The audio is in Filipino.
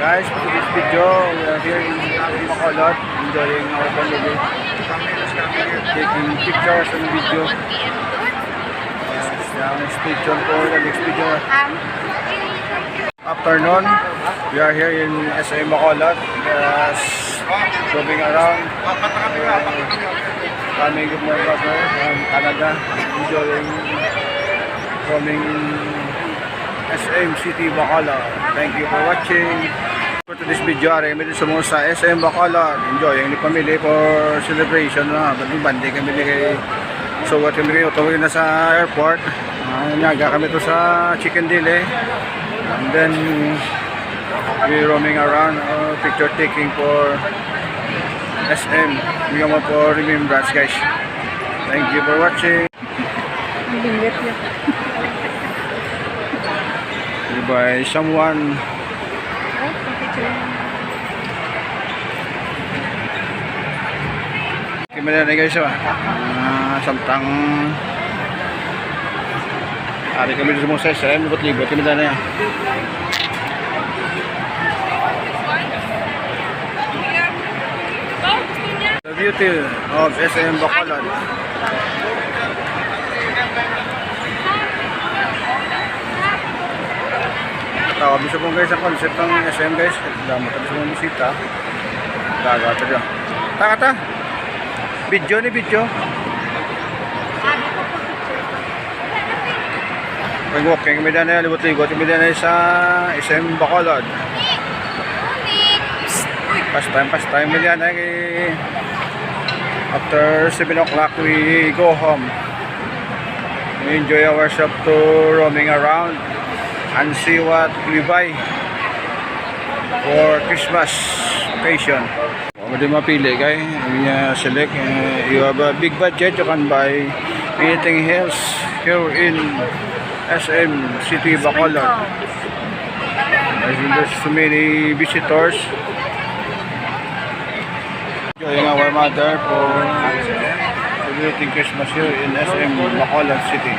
Guys, for this video, we are here in Bacolod, enjoying our family, taking pictures and video. Stay tuned for the next video. Afternoon, we are here in SM Bacolod, roving around, coming with my brother from Canada, enjoying roaming in SM City Bacolod. Thank you for watching. For today's video, kami dito sa SM Bacolod, enjoying the family for celebration na. Bandi kami kay suwat kami kayo, tawag na sa airport. Nyaga kami to sa Chicken Dili. And then we roaming around, picture taking for SM. We want for remembrance, guys. Thank you for watching. By someone. Gimana na guys, samtang hari kami di semua saya libut gimana na yan. The beauty of SM Bacolod. Tawa bisa pong guys ang concept ng SM guys. Damo tabi sa mga musita. Dagat ito. Taka. Video ni video. Pag-walking kami na libot-libot kami na sa SM Bacolod. Past time kami na after 7 o'clock we go home. We enjoy ourselves to roaming around and see what we buy for Christmas occasion. Pwede mapili kay select. You have a big budget, you can buy anything else here in SM City Bacolod. There's so many visitors enjoying our mother for celebrating Christmas here in SM Bacolod City.